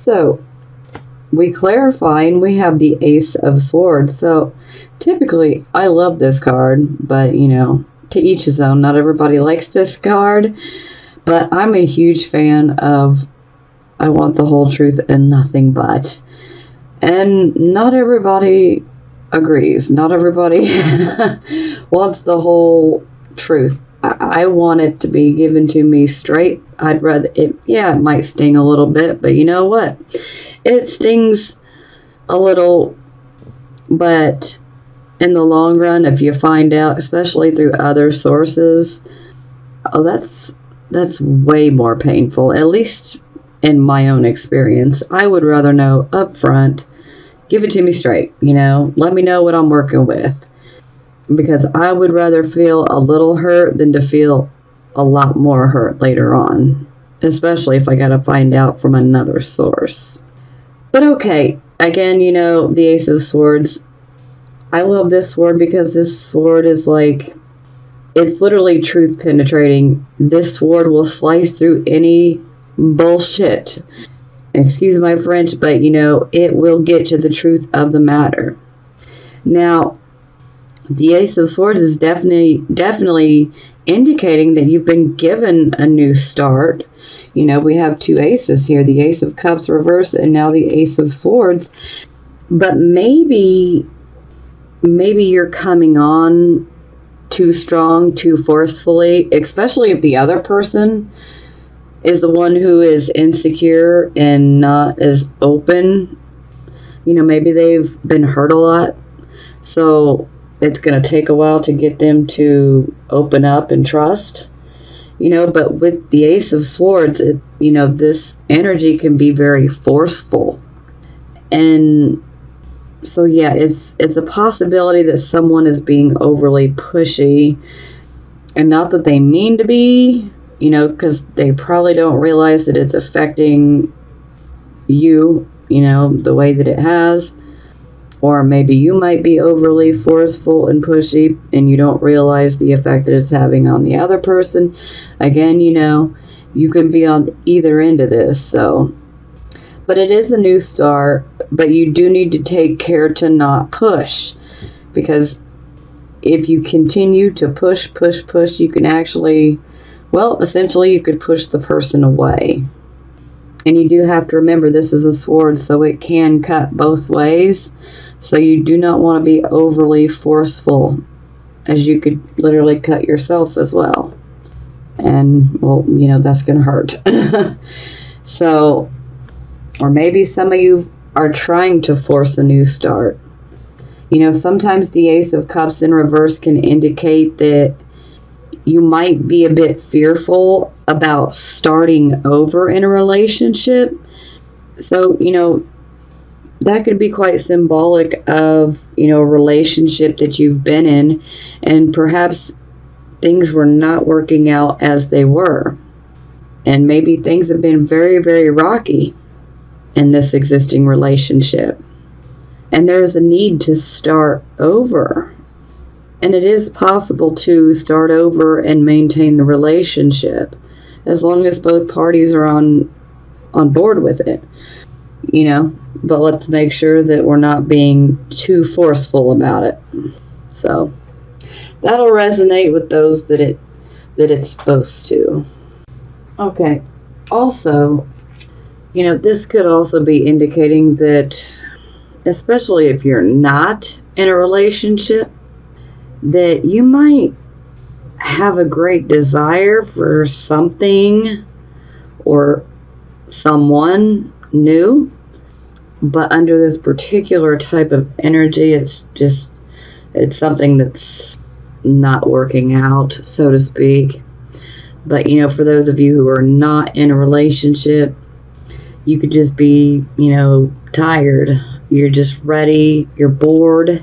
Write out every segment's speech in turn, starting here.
So, we clarify and we have the Ace of Swords. So, typically, I love this card, but, to each his own. Not everybody likes this card, but I'm a huge fan of I want the whole truth and nothing but. And not everybody agrees. Not everybody wants the whole truth. I want it to be given to me straight. I'd rather it might sting a little bit, but you know what? It stings a little, but in the long run, if you find out, especially through other sources, that's way more painful, at least in my own experience. I would rather know up front, give it to me straight, let me know what I'm working with. Because I would rather feel a little hurt than to feel a lot more hurt later on. Especially if I gotta find out from another source. But okay, again, the Ace of Swords. I love this sword because this sword is it's literally truth penetrating. This sword will slice through any bullshit. Excuse my French, but it will get to the truth of the matter. Now, the Ace of Swords is definitely indicating that you've been given a new start. We have two aces here, the Ace of Cups reversed and now the Ace of Swords. But maybe you're coming on too strong, too forcefully, especially if the other person is the one who is insecure and not as open. Maybe they've been hurt a lot. So it's going to take a while to get them to open up and trust, but with the Ace of Swords, this energy can be very forceful. And so, it's a possibility that someone is being overly pushy, and not that they mean to be, because they probably don't realize that it's affecting you, the way that it has. Or maybe you might be overly forceful and pushy and you don't realize the effect that it's having on the other person. Again, you can be on either end of this. So, but it is a new start, but you do need to take care to not push. Because if you continue to push, you can actually, essentially you could push the person away. And you do have to remember this is a sword, so it can cut both ways. So you do not want to be overly forceful, as you could literally cut yourself as well. And, that's going to hurt. So, or maybe some of you are trying to force a new start. Sometimes the Ace of Cups in reverse can indicate that you might be a bit fearful about starting over in a relationship. So, that could be quite symbolic of, a relationship that you've been in, and perhaps things were not working out as they were. And maybe things have been very, very rocky in this existing relationship. And there's a need to start over. And it is possible to start over and maintain the relationship, as long as both parties are on board with it. But let's make sure that we're not being too forceful about it. So that'll resonate with those that it's supposed to. Okay. Also, this could also be indicating that, especially if you're not in a relationship, that you might have a great desire for something or someone new, but under this particular type of energy, it's something that's not working out, so to speak. But, for those of you who are not in a relationship, you could just be, tired. You're just ready. You're bored.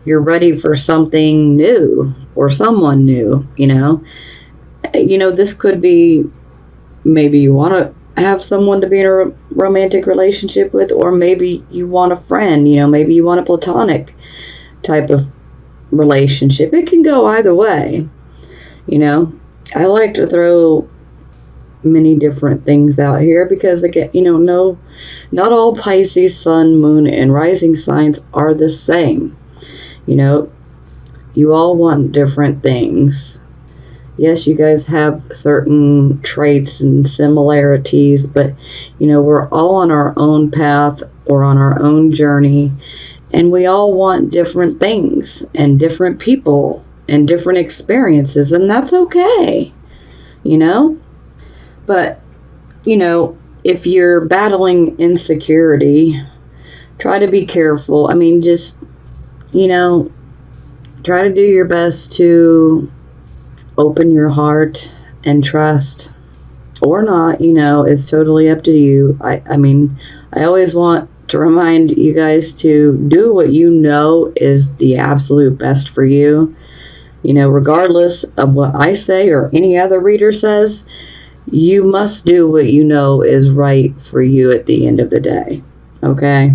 You're ready for something new or someone new, This could be, maybe you want to have someone to be in a romantic relationship with, or maybe you want a friend, maybe you want a platonic type of relationship. It can go either way. I like to throw many different things out here because, again, no, not all Pisces, sun, moon, and rising signs are the same. You all want different things. Yes, you guys have certain traits and similarities, but, we're all on our own path or on our own journey, and we all want different things and different people and different experiences, and that's okay, But, if you're battling insecurity, try to be careful. I mean, just, try to do your best to open your heart and trust, or not, it's totally up to you. I mean, I always want to remind you guys to do what you know is the absolute best for you. Regardless of what I say or any other reader says, you must do what you know is right for you at the end of the day. Okay?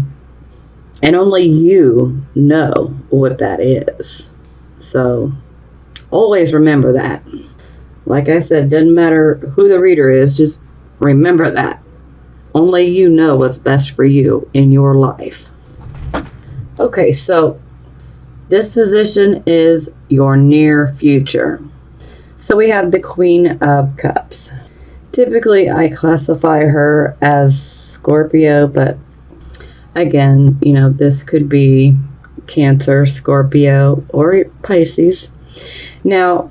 And only you know what that is. So, always remember that. Like I said, it doesn't matter who the reader is, just remember that. Only you know what's best for you in your life. Okay, so this position is your near future. So we have the Queen of Cups. Typically, I classify her as Scorpio, but again, this could be Cancer, Scorpio, or Pisces. Now,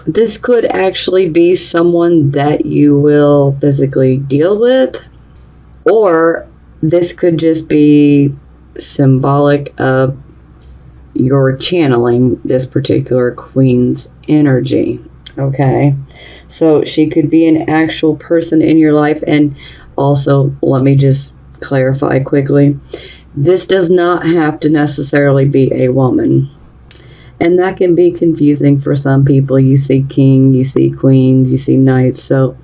this could actually be someone that you will physically deal with, or this could just be symbolic of your channeling this particular queen's energy. Okay, so she could be an actual person in your life. And also, let me just clarify quickly, this does not have to necessarily be a woman. And that can be confusing for some people. You see king, you see queens, you see knights. So,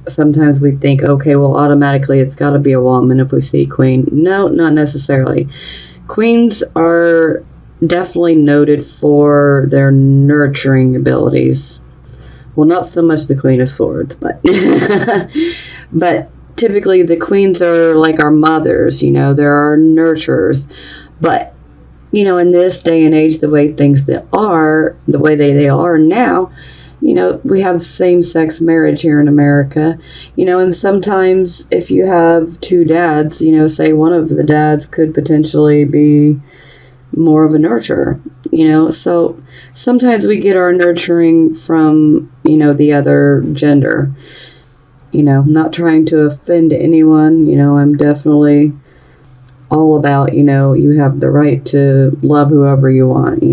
sometimes we think, okay, well, automatically it's got to be a woman if we see queen. No, not necessarily. Queens are definitely noted for their nurturing abilities. Well, not so much the Queen of Swords, but but typically the queens are like our mothers, they're our nurturers. But, in this day and age, the way they are now, we have same-sex marriage here in America, and sometimes if you have two dads, say one of the dads could potentially be more of a nurturer, so sometimes we get our nurturing from, the other gender. Not trying to offend anyone, I'm definitely all about, you have the right to love whoever you want,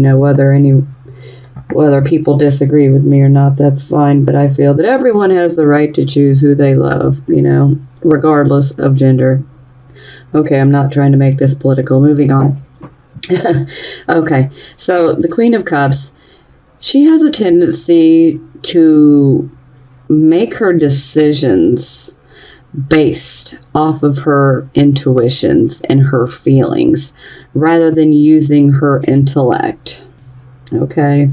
whether people disagree with me or not, that's fine, but I feel that everyone has the right to choose who they love, regardless of gender. Okay, I'm not trying to make this political. Moving on. Okay, so the Queen of Cups, she has a tendency to make her decisions based off of her intuitions and her feelings rather than using her intellect. Okay?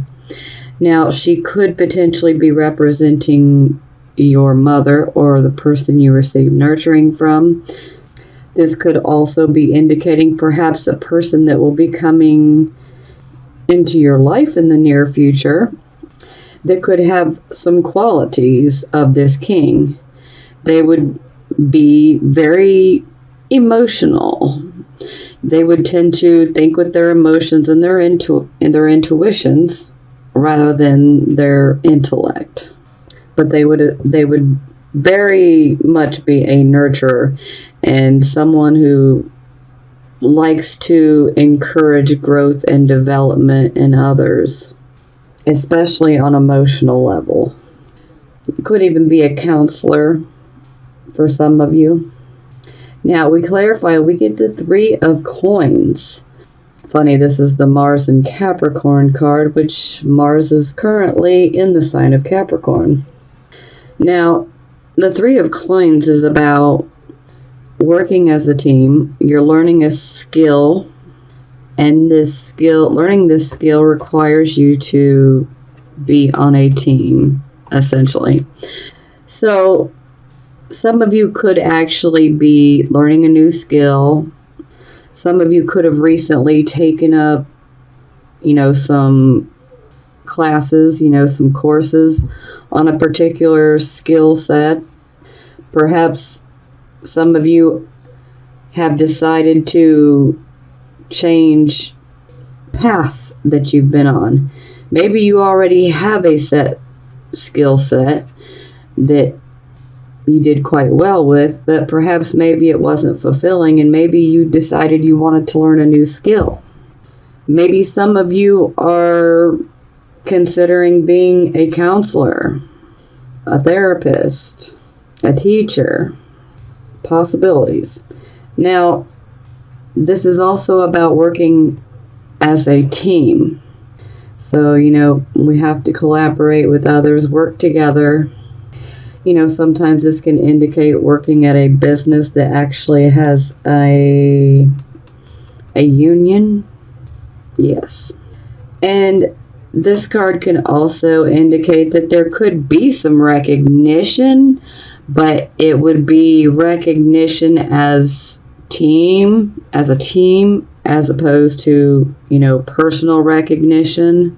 Now, she could potentially be representing your mother or the person you receive nurturing from. This could also be indicating perhaps a person that will be coming into your life in the near future that could have some qualities of this king. They would be very emotional. They would tend to think with their emotions and their intuitions rather than their intellect. But they would very much be a nurturer and someone who likes to encourage growth and development in others, especially on emotional level. It could even be a counselor for some of you. Now, we clarify, we get the Three of Coins. Funny, this is the Mars and Capricorn card, which Mars is currently in the sign of Capricorn. Now, the Three of Coins is about working as a team. You're learning a skill, and learning this skill requires you to be on a team. essentially. So some of you could actually be learning a new skill. Some of you could have recently taken up, some classes, some courses on a particular skill set. Perhaps some of you have decided to change paths that you've been on. Maybe you already have a set skill set that you did quite well with, but perhaps maybe it wasn't fulfilling, and maybe you decided you wanted to learn a new skill. Maybe some of you are considering being a counselor, a therapist, a teacher. Possibilities. Now, this is also about working as a team. So, we have to collaborate with others, work together. Sometimes this can indicate working at a business that actually has a union. Yes. And this card can also indicate that there could be some recognition, but it would be recognition as a team, as opposed to, personal recognition.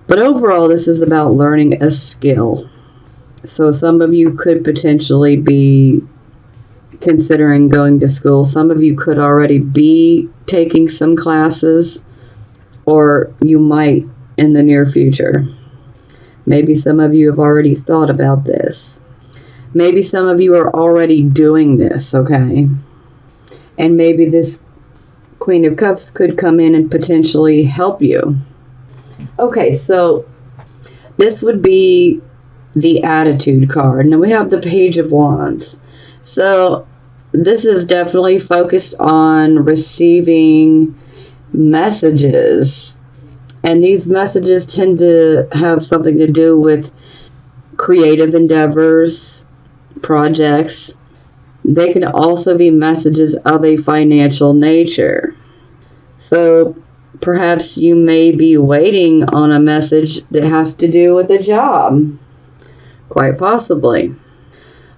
But overall, this is about learning a skill. So some of you could potentially be considering going to school. Some of you could already be taking some classes, or you might in the near future. Maybe some of you have already thought about this. Maybe some of you are already doing this, okay? And maybe this Queen of Cups could come in and potentially help you. Okay, so this would be the Attitude card. Now we have the Page of Wands. So this is definitely focused on receiving messages. And these messages tend to have something to do with creative endeavors, projects. They can also be messages of a financial nature. So perhaps you may be waiting on a message that has to do with a job. Quite possibly.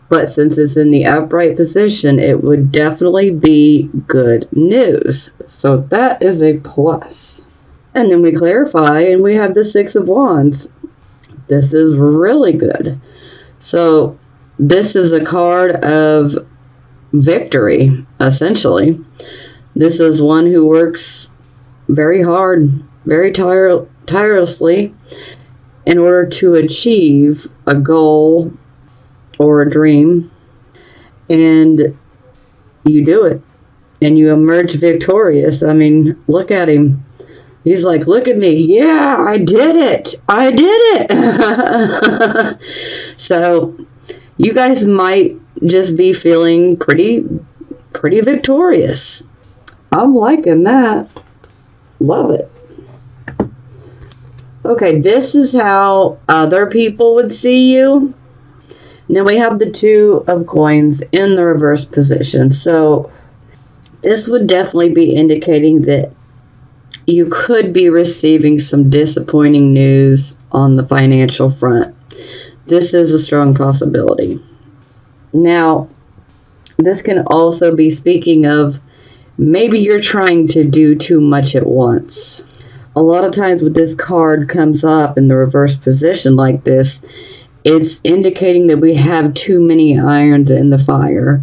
But since it's in the upright position, it would definitely be good news. So that is a plus. And then we clarify and we have the Six of Wands. This is really good. So this is a card of victory, essentially. This is one who works very hard, very tirelessly in order to achieve a goal or a dream, and you do it, and you emerge victorious. I mean, look at him. He's like, look at me. Yeah, I did it. I did it. So you guys might just be feeling pretty victorious. I'm liking that. Love it. Okay, this is how other people would see you. Now we have the Two of Coins in the reverse position. So this would definitely be indicating that you could be receiving some disappointing news on the financial front. This is a strong possibility. Now, this can also be speaking of maybe you're trying to do too much at once. A lot of times when this card comes up in the reverse position like this, it's indicating that we have too many irons in the fire.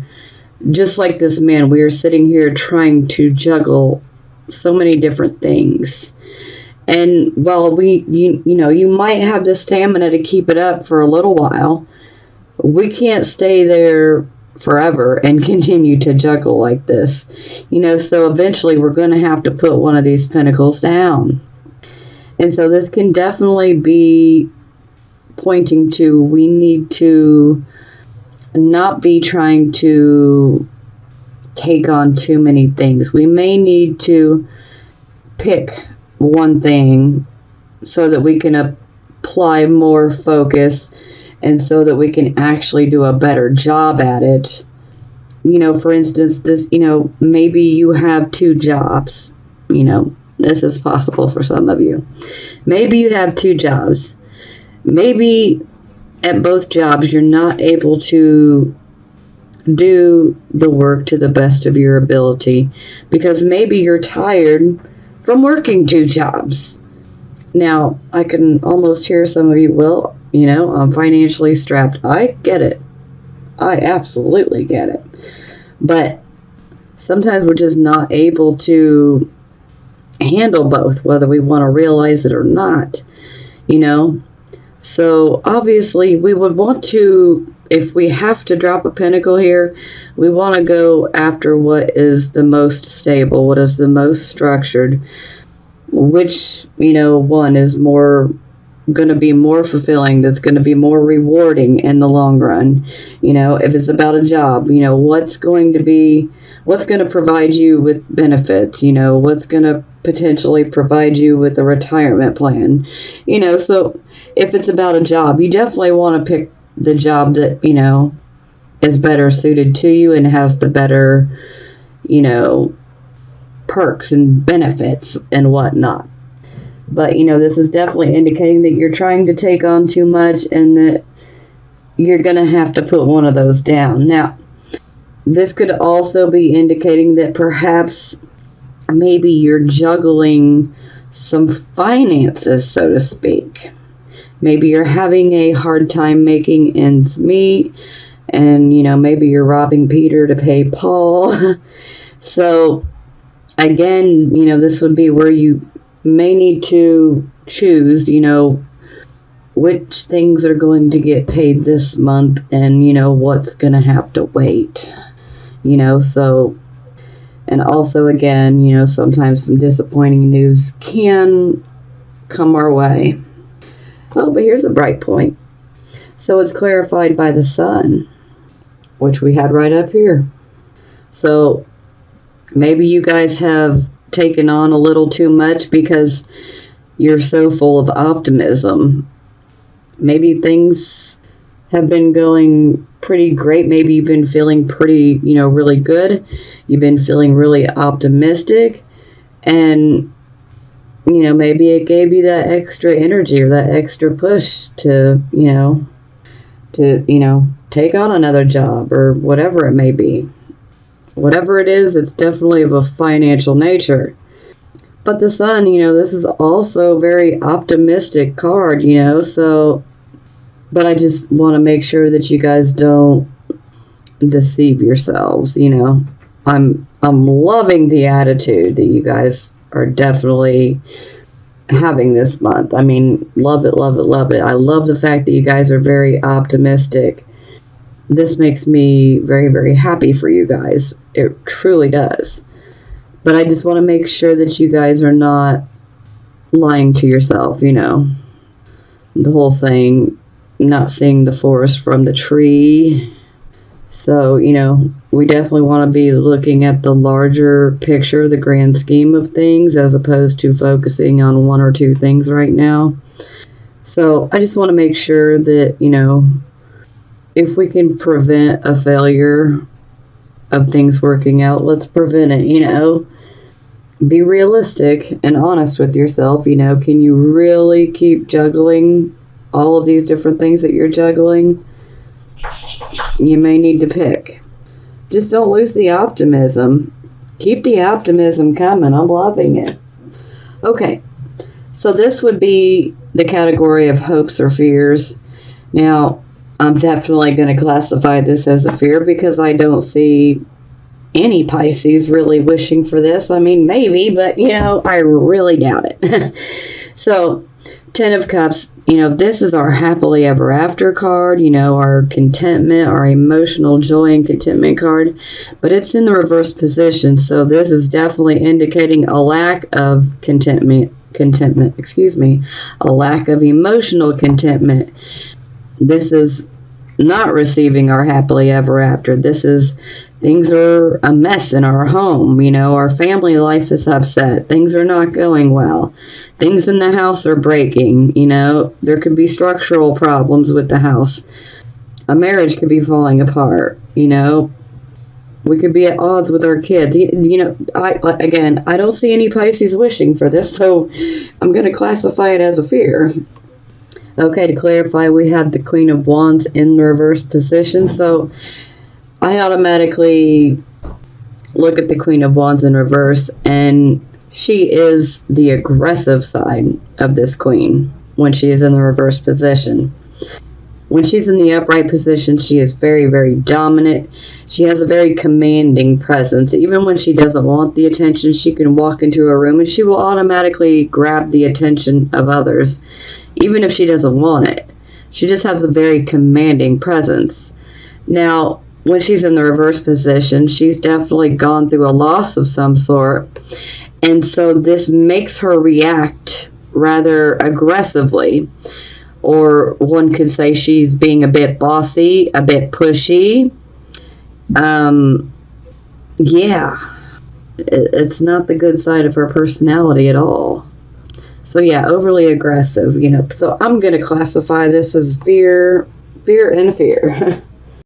Just like this man, we are sitting here trying to juggle so many different things. And while you might have the stamina to keep it up for a little while, we can't stay there forever and continue to juggle like this. So eventually we're going to have to put one of these pentacles down. And so this can definitely be pointing to we need to not be trying to take on too many things. We may need to pick one thing so that we can apply more focus and so that we can actually do a better job at it. For instance, this, maybe you have two jobs. This is possible for some of you. Maybe you have two jobs. Maybe at both jobs, you're not able to do the work to the best of your ability because maybe you're tired from working 2 jobs. Now, I can almost hear some of you, well, I'm financially strapped. I get it. I absolutely get it. But sometimes we're just not able to handle both, whether we want to realize it or not, So obviously we would want to, if we have to drop a pentacle here, we want to go after what is the most stable, what is the most structured, which, one is more going to be more fulfilling, that's going to be more rewarding in the long run. If it's about a job, what's going to provide you with benefits, what's going to potentially provide you with a retirement plan, so if it's about a job, you definitely want to pick the job that, is better suited to you and has the better, perks and benefits and whatnot. But, this is definitely indicating that you're trying to take on too much and that you're going to have to put one of those down. Now, this could also be indicating that perhaps maybe you're juggling some finances, so to speak. Maybe you're having a hard time making ends meet, and, maybe you're robbing Peter to pay Paul. So, again, this would be where you may need to choose, which things are going to get paid this month and, what's going to have to wait, so, and also, again, sometimes some disappointing news can come our way. Oh, but here's a bright point. So it's clarified by the sun, which we had right up here. So maybe you guys have taken on a little too much because you're so full of optimism. Maybe things have been going pretty great. Maybe you've been feeling pretty, really good. You've been feeling really optimistic, and maybe it gave you that extra energy or that extra push to take on another job or whatever it may be. Whatever it is, it's definitely of a financial nature. But the sun, this is also a very optimistic card, so, but I just want to make sure that you guys don't deceive yourselves, I'm loving the attitude that you guys are definitely having this month. I mean, love it, love it, love it. I love the fact that you guys are very optimistic. This makes me very, very happy for you guys. It truly does. But I just want to make sure that you guys are not lying to yourself, The whole saying, not seeing the forest from the tree. So, we definitely want to be looking at the larger picture, the grand scheme of things, as opposed to focusing on 1 or 2 things right now. So, I just want to make sure that, if we can prevent a failure of things working out, let's prevent it, Be realistic and honest with yourself, Can you really keep juggling all of these different things that you're juggling? You may need to pick. Just don't lose the optimism. Keep the optimism coming. I'm loving it. Okay, so this would be the category of hopes or fears. Now, I'm definitely going to classify this as a fear because I don't see any Pisces really wishing for this. I mean, maybe, but, I really doubt it. So, 10 of Cups, this is our happily ever after card, our contentment, our emotional joy and contentment card, but it's in the reverse position, so this is definitely indicating a lack of a lack of emotional contentment. This is not receiving our happily ever after. This is things are a mess in our home, our family life is upset, things are not going well. Things in the house are breaking, there could be structural problems with the house. A marriage could be falling apart, We could be at odds with our kids. I don't see any Pisces wishing for this, so I'm going to classify it as a fear. Okay, to clarify, we have the Queen of Wands in the reverse position, so I automatically look at the Queen of Wands in reverse, and she is the aggressive side of this queen when she is in the reverse position. When she's in the upright position, she is very, very dominant. She has a very commanding presence. Even when she doesn't want the attention, she can walk into a room and she will automatically grab the attention of others, even if she doesn't want it. She just has a very commanding presence. Now, when she's in the reverse position, she's definitely gone through a loss of some sort. And so this makes her react rather aggressively. Or one could say she's being a bit bossy, a bit pushy. Yeah, it's not the good side of her personality at all. So yeah, overly aggressive, So I'm going to classify this as fear and fear.